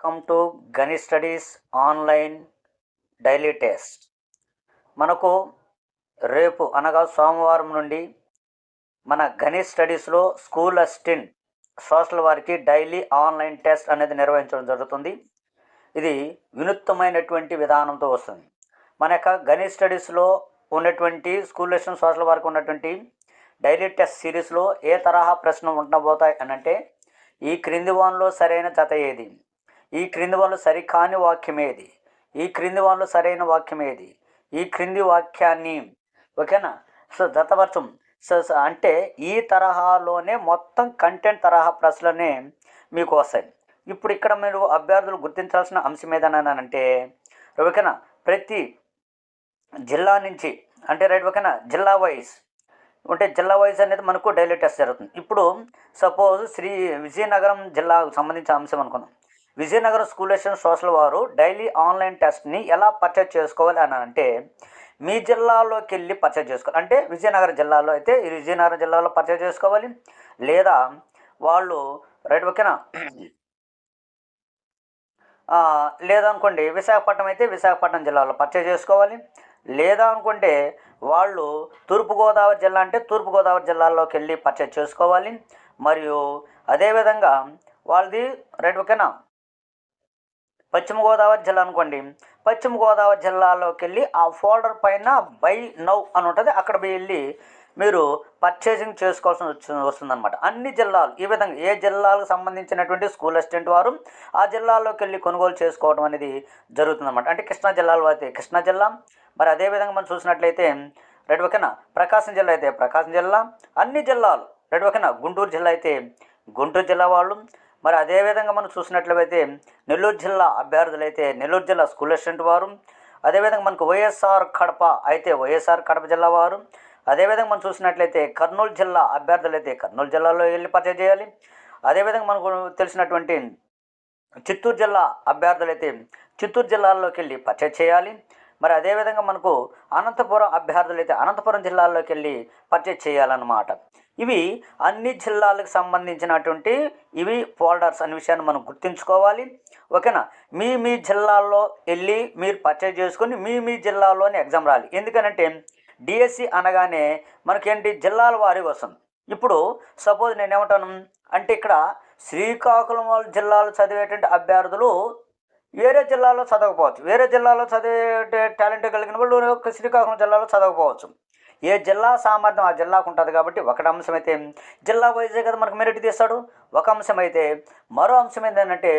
Welcome to Gani studies online daily test. మనకు రేపు అనగా సోమవారం నుండి మన గణి స్టడీస్లో స్కూల్ అసిస్టెంట్ సోషల్ వారికి డైలీ ఆన్లైన్ టెస్ట్ అనేది నిర్వహించడం జరుగుతుంది. ఇది వినూత్నమైనటువంటి విధానంతో వస్తుంది. మన యొక్క గణి స్టడీస్లో ఉన్నటువంటి స్కూల్ అసిస్టెంట్ సోషల్ వారికి ఉన్నటువంటి డైలీ టెస్ట్ సిరీస్లో ఏ తరహా ప్రశ్నలు ఉండబోతాయి అని అంటే, ఈ క్రింది వానిలో సరైన జత ఏది, ఈ క్రింది వాళ్ళు సరికాని వాక్యం ఏది, ఈ క్రింది వాళ్ళు సరైన వాక్యం ఏది, ఈ క్రింది వాక్యాన్ని ఓకేనా జతపరచం అంటే ఈ తరహాలోనే మొత్తం కంటెంట్ తరహా ప్రశ్నలనే మీకు వస్తాయి. ఇప్పుడు ఇక్కడ మీరు అభ్యర్థులు గుర్తించాల్సిన అంశం ఏదనంటే ఓకేనా, ప్రతి జిల్లా నుంచి అంటే రైట్ ఓకేనా, జిల్లా వైజ్ జిల్లా వైజ్ అనేది మనకు డైలీ టెస్ట్ జరుగుతుంది. ఇప్పుడు సపోజ్ విజయనగరం జిల్లాకు సంబంధించిన అంశం అనుకున్నాం. విజయనగరం స్కూల్ అసిస్టెంట్ సోషల్ వారు డైలీ ఆన్లైన్ టెస్ట్ని ఎలా పర్చేజ్ చేసుకోవాలి అని అంటే, మీ జిల్లాలోకి వెళ్ళి పర్చేజ్ చేసుకోవాలి. అంటే విజయనగరం జిల్లాలో అయితే ఈ విజయనగరం జిల్లాలో పర్చేజ్ చేసుకోవాలి, లేదా వాళ్ళు రైట్ ఓకేనా లేదా అనుకోండి విశాఖపట్నం అయితే విశాఖపట్నం జిల్లాలో పర్చేజ్ చేసుకోవాలి, లేదా అనుకుంటే వాళ్ళు తూర్పుగోదావరి జిల్లా అంటే తూర్పుగోదావరి జిల్లాలోకి వెళ్ళి పర్చేజ్ చేసుకోవాలి. మరియు అదేవిధంగా వాళ్ళది రైట్ ఓకేనా పశ్చిమ గోదావరి జిల్లా అనుకోండి, పశ్చిమ గోదావరి జిల్లాలోకి వెళ్ళి ఆ ఫోల్డర్ పైన బై నౌ అని ఉంటుంది, అక్కడ వెళ్ళి మీరు పర్చేసింగ్ చేసుకోవాల్సి వస్తుందన్నమాట. అన్ని జిల్లాలు ఈ విధంగా ఏ జిల్లాలకు సంబంధించినటువంటి స్కూల్ అసిస్టెంట్ వారు ఆ జిల్లాలోకి వెళ్ళి కొనుగోలు చేసుకోవడం అనేది జరుగుతుందన్నమాట. అంటే కృష్ణా జిల్లాలో అయితే కృష్ణా జిల్లా, మరి అదేవిధంగా మనం చూసినట్లయితే రైట్ ఓకేనా ప్రకాశం జిల్లా అయితే ప్రకాశం జిల్లా, అన్ని జిల్లాలు రైట్ ఓకేనా గుంటూరు జిల్లా అయితే గుంటూరు జిల్లా వాళ్ళు, మరి అదేవిధంగా మనం చూసినట్లయితే నెల్లూరు జిల్లా అభ్యర్థులు అయితే నెల్లూరు జిల్లా స్కూల్ అసిస్టెంట్ వారు, అదేవిధంగా మనకు వైఎస్ఆర్ కడప అయితే వైఎస్ఆర్ కడప జిల్లా వారు, అదేవిధంగా మనం చూసినట్లయితే కర్నూలు జిల్లా అభ్యర్థులు అయితే కర్నూలు జిల్లాలో వెళ్ళి పర్చేజ్ చేయాలి. అదేవిధంగా మనకు తెలిసినటువంటి చిత్తూరు జిల్లా అభ్యర్థులు అయితే చిత్తూరు జిల్లాలోకి వెళ్ళి పర్చేజ్ చేయాలి. మరి అదేవిధంగా మనకు అనంతపురం అభ్యర్థులు అయితే అనంతపురం జిల్లాలోకి వెళ్ళి పర్చేజ్ చేయాలన్నమాట. ఇవి అన్ని జిల్లాలకు సంబంధించినటువంటి ఇవి ఫోల్డర్స్ అనే విషయాన్ని మనం గుర్తుంచుకోవాలి. ఓకేనా, మీ జిల్లాల్లో వెళ్ళి మీరు పర్చేజ్ చేసుకొని మీ జిల్లాలోనే ఎగ్జామ్ రాయాలి. ఎందుకనంటే డిఎస్సి అనగానే మనకేంటి జిల్లాల వారీగా వస్తుంది. ఇప్పుడు సపోజ్ నేనేమంటాను అంటే, ఇక్కడ శ్రీకాకుళం జిల్లాలో చదివేటువంటి అభ్యర్థులు వేరే జిల్లాలో చదవకపోవచ్చు, వేరే జిల్లాలో చదివే టాలెంట్ కలిగిన వాళ్ళు శ్రీకాకుళం జిల్లాలో చదవకపోవచ్చు. ఏ జిల్లా సామర్థ్యం ఆ జిల్లాకు ఉంటుంది కాబట్టి ఒకటి అంశం అయితే జిల్లా వైజే కదా మనకు మెరిట్ తీస్తాడు ఒక అంశం అయితే, మరో అంశం ఏంటంటే